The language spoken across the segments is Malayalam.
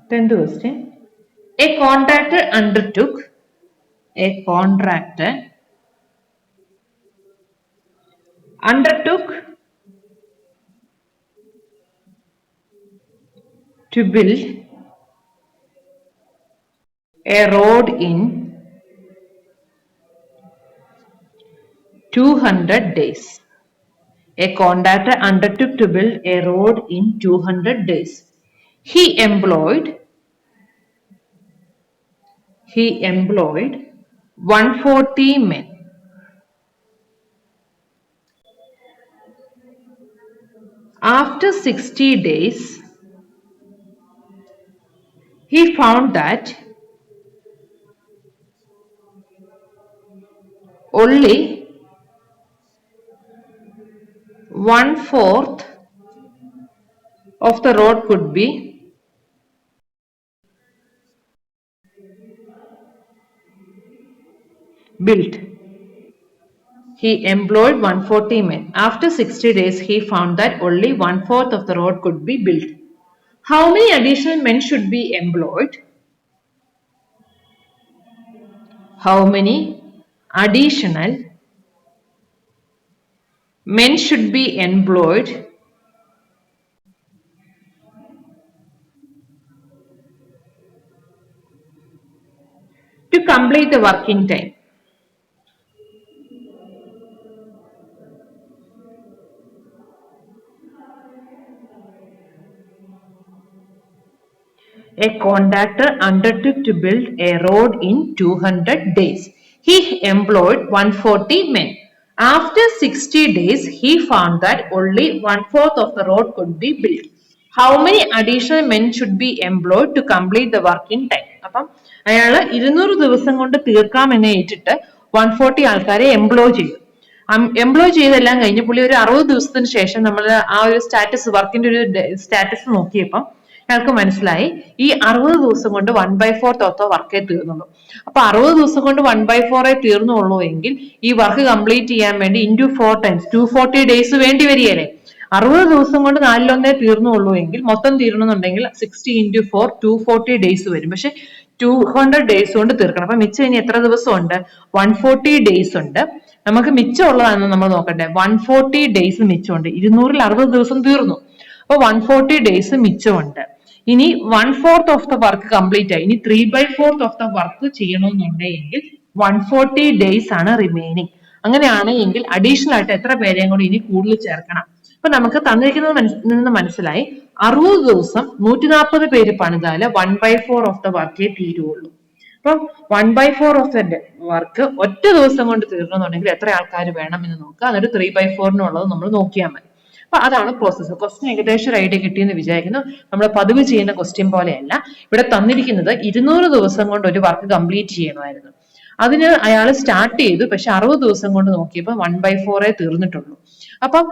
10th question. A contractor undertook to build a road in 200 days. A contractor undertook to build a road in 200 days. He employed 140 men. After 60 days, he found that only 1/4 of the road could be built. He employed 140 men. After 60 days, he found that only 1/4 of the road could be built. How many additional men should be employed? How many additional men should be employed to complete the working time? A contractor undertook to build a road in 200 days. He employed 140 men. After 60 days, he found that only 1/4 of the road could be built. How many additional men should be employed to complete the work in time? അപ്പം അയാള് 200 ദിവസം കൊണ്ട് തീർക്കാമെന്ന് ഏറ്റിട്ട് 140 ആൾക്കാരെ എംപ്ലോയ് ചെയ്തു. എംപ്ലോയ് ചെയ്തെല്ലാം കഴിഞ്ഞ് പുള്ളി ഒരു 60 ദിവസത്തിന് ശേഷം നമ്മൾ ആ ഒരു സ്റ്റാറ്റസ് വർക്കിന്റെ ഒരു സ്റ്റാറ്റസ് നോക്കിയപ്പം ഞങ്ങൾക്ക് മനസ്സിലായി ഈ 60 ദിവസം കൊണ്ട് 1/4 ഓഫ് ദ വർക്കേ തീർന്നുള്ളൂ. അപ്പൊ 60 ദിവസം കൊണ്ട് 1/4 തീർന്നുള്ളൂ എങ്കിൽ ഈ വർക്ക് കംപ്ലീറ്റ് ചെയ്യാൻ വേണ്ടി ഇൻറ്റു 4 ടൈംസ് 240 ഡേയ്സ് വേണ്ടി വരികയല്ലേ. 60 ദിവസം കൊണ്ട് 4/1 തീർന്നുള്ളൂ എങ്കിൽ മൊത്തം തീരണമെന്നുണ്ടെങ്കിൽ 60 × 4 240 ഡേയ്സ് വരും. പക്ഷെ 200 ഡേയ്സ് കൊണ്ട് തീർക്കണം. അപ്പൊ മിച്ചം ഇനി എത്ര ദിവസം ഉണ്ട്? 140 ഡേയ്സ് ഉണ്ട്. നമുക്ക് മിച്ചമുള്ളതാണെന്ന് നമ്മൾ നോക്കട്ടെ. 140 ഡേയ്സ് മിച്ചമുണ്ട്. 200ൽ 60 ദിവസം തീർന്നു. അപ്പൊ 140 ഡേയ്സ് മിച്ചമുണ്ട്. ഇനി 1/4 ഓഫ് ദ വർക്ക് കംപ്ലീറ്റ് ആയി. ഇനി 3/4 ഓഫ് ദ വർക്ക് ചെയ്യണമെന്നുണ്ടെങ്കിൽ 140 ഡേയ്സ് ആണ് റിമൈനിങ്. അങ്ങനെയാണ് എങ്കിൽ അഡീഷണൽ ആയിട്ട് എത്ര പേരെയും കൂടി ഇനി കൂടുതൽ ചേർക്കണം? അപ്പൊ നമുക്ക് തന്നിരിക്കുന്നത് മനസ്സിലായി 60 ദിവസം 140 പേര് പണിതാല് 1/4 ഓഫ് ദ വർക്കേ തീരുവുള്ളൂ. അപ്പം 1/4 ഓഫ് ദ വർക്ക് ഒറ്റ ദിവസം കൊണ്ട് തീർക്കണമെന്നുണ്ടെങ്കിൽ എത്ര ആൾക്കാർ വേണം എന്ന് നോക്കുക. എന്നിട്ട് 3/4 നമ്മൾ നോക്കിയാൽ മതി. അപ്പൊ അതാണ് പ്രോസസ്സ്. ക്വസ്റ്റ്യൻ ഏകദേശം ഒരു ഐഡിയ കിട്ടിയെന്ന് വിചാരിക്കുന്നു. നമ്മൾ പതിവ് ചെയ്യുന്ന ക്വസ്റ്റ്യൻ പോലെയല്ല. ഇവിടെ തന്നിരിക്കുന്നത് 200 ദിവസം കൊണ്ട് ഒരു വർക്ക് കംപ്ലീറ്റ് ചെയ്യണമായിരുന്നു. അതിന് അയാൾ സ്റ്റാർട്ട് ചെയ്തു. പക്ഷെ 60 ദിവസം കൊണ്ട് നോക്കിയപ്പോൾ 1/4 തീർന്നിട്ടുള്ളൂ. അപ്പം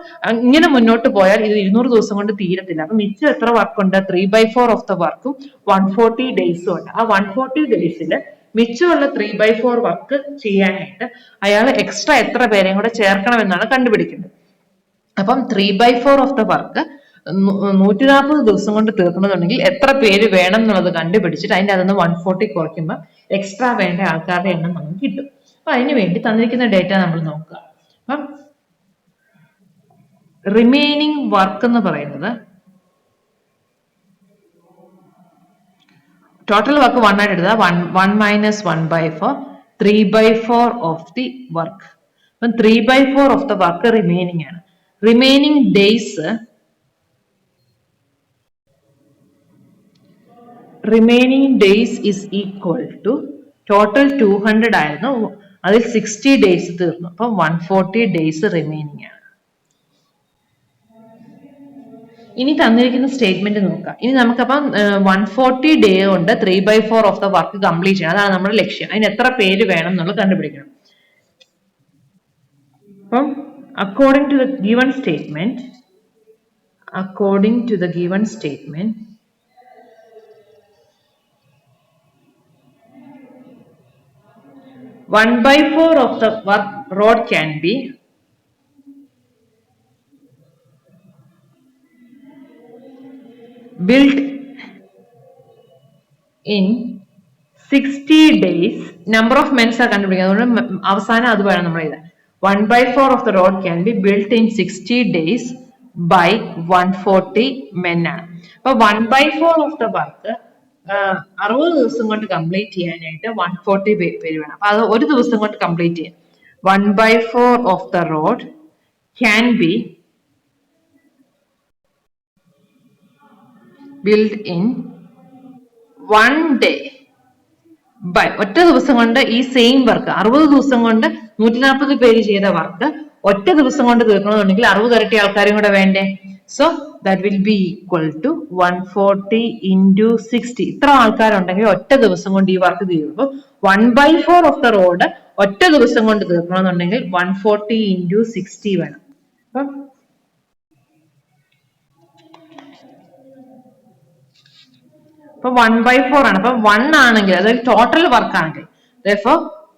ഇങ്ങനെ മുന്നോട്ട് പോയാൽ ഇത് 200 ദിവസം കൊണ്ട് തീരത്തില്ല. അപ്പൊ മിച്ചം എത്ര വർക്ക് ഉണ്ട്? 3/4 ഓഫ് ദ വർക്കും 140 ഡേയ്സും ഉണ്ട്. ആ 140 ഡേയ്സിൽ മിച്ചമുള്ള 3/4 വർക്ക് ചെയ്യാനായിട്ട് അയാൾ എക്സ്ട്രാ എത്ര പേരെയും കൂടെ ചേർക്കണം എന്നാണ് കണ്ടുപിടിക്കുന്നത്. അപ്പം 3/4 ഓഫ് ദ വർക്ക് 140 ദിവസം കൊണ്ട് തീർക്കണമെന്നുണ്ടെങ്കിൽ എത്ര പേര് വേണം എന്നുള്ളത് കണ്ടുപിടിച്ചിട്ട് അതിന്റെ അതൊന്ന് 140 കുറയ്ക്കുമ്പോൾ എക്സ്ട്രാ വേണ്ട ആൾക്കാരുടെ എണ്ണം നമുക്ക് കിട്ടും. അപ്പൊ അതിന് വേണ്ടി തന്നിരിക്കുന്ന ഡേറ്റ നമ്മൾ നോക്കുക. അപ്പം റിമൈനിങ് വർക്ക് എന്ന് പറയുന്നത് ടോട്ടൽ വർക്ക് 1 ആയിട്ട് എടുത്താൽ 1 മൈനസ് 1/4 3/4 ഓഫ് ദി വർക്ക്. അപ്പം 3/4 ഓഫ് ദ വർക്ക് റിമൈനിങ് ആണ്. Remaining days is equal to total 200 ആയിരുന്നു. അതിൽ 60 ഡേയ്സ് തീർന്നു. അപ്പം 140 ഡേയ്സ് റിമൈനിങ് ആണ്. ഇനി തന്നിരിക്കുന്ന സ്റ്റേറ്റ്മെന്റ് നോക്കാം. ഇനി നമുക്കപ്പം 140 ഡേ കൊണ്ട് 3/4 ഓഫ് ദ വർക്ക് കംപ്ലീറ്റ് ചെയ്യണം. അതാണ് നമ്മുടെ ലക്ഷ്യം. അതിന് എത്ര പേര് വേണം എന്നുള്ളത് കണ്ടുപിടിക്കണം. അപ്പം according to the given statement 1/4 of the work road can be built in 60 days, number of men are കണ്ടുപിടിക്കുക. അതുകൊണ്ട് അവസാനം അത് വേണം നമ്മൾ എഴുതാൻ. 1/4 of the road can be built in 60 days by 140 men ആണ്. അപ്പൊ 1/4 of the വർക്ക് 60 ദിവസം കൊണ്ട് കംപ്ലീറ്റ് ചെയ്യാനായിട്ട് 140 പേര് വേണം. അപ്പൊ അത് ഒരു ദിവസം കൊണ്ട് കംപ്ലീറ്റ് ചെയ്യാം. 1/4 of the road can be built in 1 day by ഒറ്റ ദിവസം കൊണ്ട് ഈ സെയിം വർക്ക് 60 ദിവസം കൊണ്ട് 140 പേര് ചെയ്ത വർക്ക് ഒറ്റ ദിവസം കൊണ്ട് തീർക്കണമെന്നുണ്ടെങ്കിൽ 60 ഇരട്ടി ആൾക്കാരും കൂടെ വേണ്ടേ? So that will be equal to 140 into 60. ഇത്ര ആൾക്കാരുണ്ടെങ്കിൽ ഒറ്റ ദിവസം കൊണ്ട് ഈ വർക്ക് തീരുമ്പോൾ 1/4 ഓഫ് ദ റോഡ് ഒറ്റ ദിവസം കൊണ്ട് തീർക്കണമെന്നുണ്ടെങ്കിൽ 140 into 60 വേണം. അപ്പം അപ്പൊ 1/4 ആണ്. അപ്പൊ 1 ആണെങ്കിൽ അതായത് ടോട്ടൽ വർക്ക് ആണെങ്കിൽ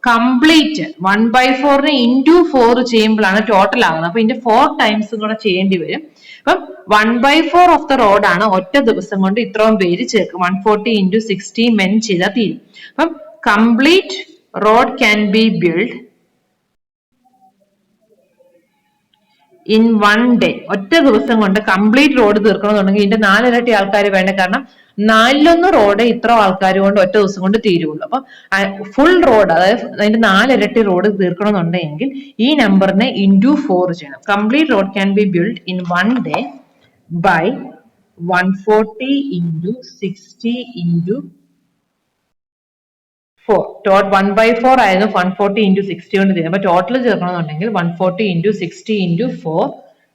കംപ്ലീറ്റ് 1/4 ഇൻറ്റു 4 ചെയ്യുമ്പോഴാണ് ടോട്ടൽ ആകുന്നത്. അപ്പൊ ഇതിന്റെ 4 ടൈംസ് കൂടെ ചെയ്യേണ്ടി വരും. അപ്പം 1/4 ഓഫ് ദ റോഡ് ആണ് ഒറ്റ ദിവസം കൊണ്ട് ഇത്രയും പേര് ചേർക്കും. 140 into 60 മെൻ ചെയ്താൽ തീരും. അപ്പം complete road can be build in 1 day. ഒറ്റ ദിവസം കൊണ്ട് കംപ്ലീറ്റ് റോഡ് തീർക്കണമെന്നുണ്ടെങ്കിൽ ഇതിന്റെ 4 ഇരട്ടി ആൾക്കാർ വേണ്ട. കാരണം 4 റോഡ് ഇത്ര ആൾക്കാർ കൊണ്ട് ഒറ്റ ദിവസം കൊണ്ട് തീരുള്ളൂ. അപ്പൊ ഫുൾ റോഡ് അതായത് അതിന്റെ 4 ഇരട്ടി റോഡ് തീർക്കണമെന്നുണ്ടെങ്കിൽ ഈ നമ്പറിനെ ഇൻറ്റു 4 ചെയ്യണം. Complete road can be build in 1 day by 140 into 60 into 4. 1/4 ആയിരുന്നു 140 into 60 കൊണ്ട് തീരും. അപ്പൊ ടോട്ടൽ ചേർക്കണമെന്നുണ്ടെങ്കിൽ 140 into 60 into 4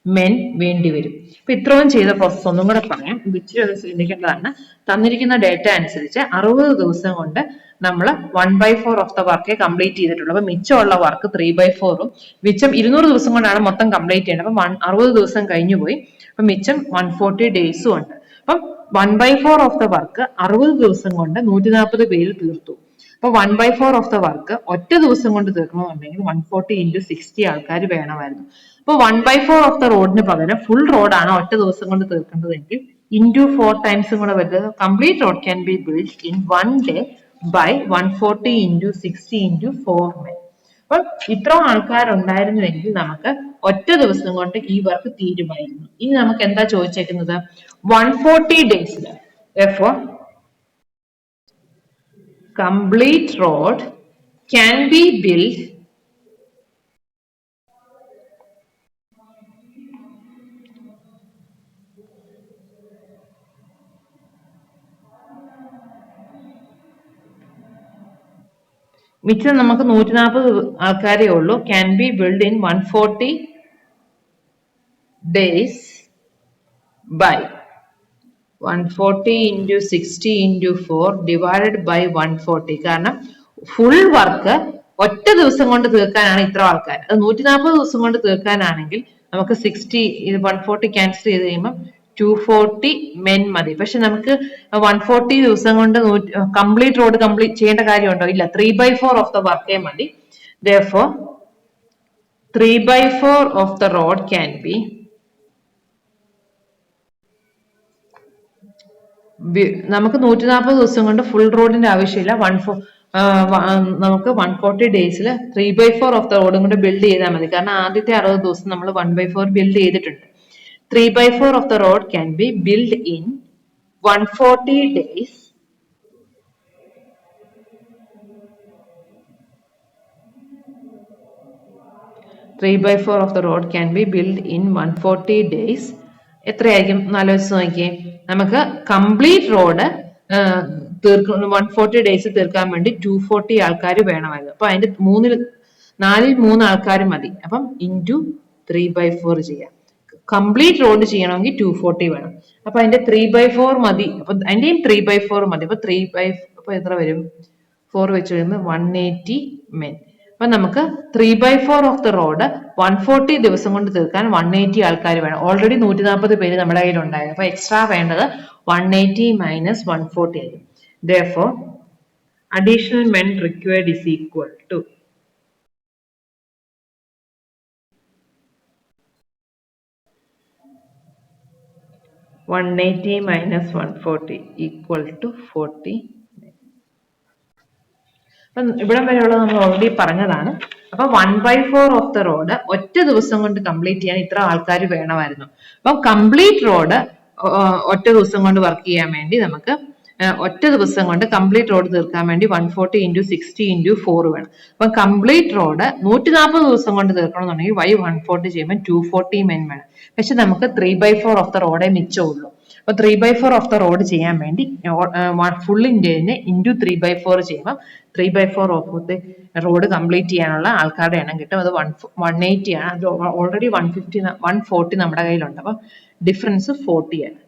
മെൻ വേണ്ടി വരും. അപ്പൊ ഇത്രയും ചെയ്ത പ്രോസസ് ഒന്നും കൂടെ പറയാം. ഇച്ചിരി ശ്രദ്ധിക്കേണ്ടതാണ്. തന്നിരിക്കുന്ന ഡേറ്റ അനുസരിച്ച് 60 ദിവസം കൊണ്ട് നമ്മൾ 1/4 ഓഫ് ദ വർക്കേ കംപ്ലീറ്റ് ചെയ്തിട്ടുള്ളൂ. അപ്പൊ മിച്ചമുള്ള വർക്ക് 3/4 മിച്ചം 200 ദിവസം കൊണ്ടാണ് മൊത്തം കംപ്ലീറ്റ് ചെയ്യേണ്ടത്. അപ്പൊ 60 ദിവസം കഴിഞ്ഞു പോയി. അപ്പൊ മിച്ചം 140 ഡേയ്സും ഉണ്ട്. അപ്പം 1/4 ഓഫ് ദ വർക്ക് 60 ദിവസം കൊണ്ട് 140 പേര് തീർത്തു. അപ്പൊ 1/4 ഓഫ് ദ വർക്ക് ഒറ്റ ദിവസം കൊണ്ട് തീർക്കണമെന്നുണ്ടെങ്കിൽ 140 into 60 ആൾക്കാർ വേണമായിരുന്നു. അപ്പൊ 1/4 ഓഫ് ദ റോഡിന് പകരം ഫുൾ റോഡാണ് ഒറ്റ ദിവസം കൊണ്ട് തീർക്കേണ്ടതെങ്കിൽ ഇൻറ്റു 4 ടൈംസും കൂടെ വരുന്നത് complete road can be build in 1 day by 140 into 60 into 4 men. അപ്പൊ ഇത്ര ആൾക്കാരുണ്ടായിരുന്നുവെങ്കിൽ നമുക്ക് ഒറ്റ ദിവസം കൊണ്ട് ഈ വർക്ക് തീരുമായിരുന്നു. ഇനി നമുക്ക് എന്താ ചോദിച്ചേക്കുന്നത്? 140 ഡേയ്സിൽ complete road can be built മിച്ചം നമുക്ക് 140 ആൾക്കാരേ ഉള്ളൂ. Can be build in 140 days by 140 into 60 into 4 divided by 140. കാരണം ഫുൾ വർക്ക് ഒറ്റ ദിവസം കൊണ്ട് തീർക്കാനാണ് ഇത്ര ആൾക്കാർ. അത് 140 ദിവസം കൊണ്ട് തീർക്കാനാണെങ്കിൽ നമുക്ക് 60 ഇത് 140 ക്യാൻസൽ ചെയ്ത് കഴിയുമ്പോൾ 240 മെൻ മതി. പക്ഷെ നമുക്ക് 140 ദിവസം കൊണ്ട് കംപ്ലീറ്റ് റോഡ് കംപ്ലീറ്റ് ചെയ്യേണ്ട കാര്യമുണ്ടോ? ഇല്ല. 3/4 ഓഫ് ദ വർക്കേ മതി. Therefore 3/4 of the road can be നമുക്ക് 140 ദിവസം കൊണ്ട് ഫുൾ റോഡിന്റെ ആവശ്യമില്ല. നമുക്ക് 140 ഡേയ്സിൽ 3/4 ഓഫ് ദ റോഡും കൂടെ ബിൽഡ് ചെയ്താൽ മതി. കാരണം ആദ്യത്തെ 60 ദിവസം നമ്മൾ 1/4 ബിൽഡ് ചെയ്തിട്ടുണ്ട്. 3/4 of the road can be build in 140 days of the road can be build in 140 days. എത്രയായിരിക്കും ആലോചിച്ച് നോക്കിയേ. നമുക്ക് കംപ്ലീറ്റ് റോഡ് 140 ഡേയ്സ് തീർക്കാൻ വേണ്ടി 240 ആൾക്കാർ വേണമായിരുന്നു. അപ്പൊ അതിന്റെ 4ൽ 3 ആൾക്കാർ മതി. അപ്പം ഇൻറ്റു 3/4 ചെയ്യാം. കംപ്ലീറ്റ് റോഡ് ചെയ്യണമെങ്കിൽ 240 വേണം. അപ്പൊ അതിന്റെ 3/4 മതി. അപ്പൊ അതിന്റെയും 3/4 മതി. അപ്പൊ എത്ര വരും? 4 വെച്ച് കഴിയുമ്പോൾ 180 മെൻ. അപ്പൊ നമുക്ക് 3/4 ഓഫ് ദ റോഡ് 140 ദിവസം കൊണ്ട് തീർക്കാൻ 180 ആൾക്കാർ വേണം. ഓൾറെഡി 140 പേര് നമ്മുടെ കയ്യിൽ ഉണ്ടായിരുന്നു. അപ്പൊ എക്സ്ട്രാ വേണ്ടത് 180 മൈനസ് 140 ആയിരിക്കും. Therefore, additional men required is equal to 180 minus 140 equal to 40. അപ്പം ഇവിടം വരെയുള്ളത് നമ്മൾ ഓൾറെഡി പറഞ്ഞതാണ്. അപ്പൊ 1/4 ഓഫ് ദ റോഡ് ഒറ്റ ദിവസം കൊണ്ട് കംപ്ലീറ്റ് ചെയ്യാൻ ഇത്ര ആൾക്കാർ വേണമായിരുന്നു. അപ്പം കംപ്ലീറ്റ് റോഡ് ഒറ്റ ദിവസം കൊണ്ട് വർക്ക് ചെയ്യാൻ വേണ്ടി നമുക്ക് ഒറ്റ ദിവസം കൊണ്ട് കംപ്ലീറ്റ് റോഡ് തീർക്കാൻ വേണ്ടി 140 × 60 × 4 വേണം. അപ്പൊ കംപ്ലീറ്റ് റോഡ് 140 ദിവസം കൊണ്ട് തീർക്കണമെന്നുണ്ടെങ്കിൽ y 140 ചെയ്യുമ്പോൾ 240 men വേണം. പക്ഷെ നമുക്ക് 3/4 ഓഫ് ദ റോഡേ മിച്ചമുള്ളൂ. അപ്പൊ 3/4 ഓഫ് ദ റോഡ് ചെയ്യാൻ വേണ്ടി ഫുൾ ഇന്ത്യനെ ഇൻറ്റു 3/4 ചെയ്യുമ്പോൾ 3/4 ഓഫ് ദ റോഡ് കംപ്ലീറ്റ് ചെയ്യാനുള്ള ആൾക്കാരുടെ എണ്ണം കിട്ടും. അത് 180 ആണ്. അത് ഓൾറെഡി 140 നമ്മുടെ കയ്യിലുണ്ട്. അപ്പൊ ഡിഫറൻസ് 40 ആണ്.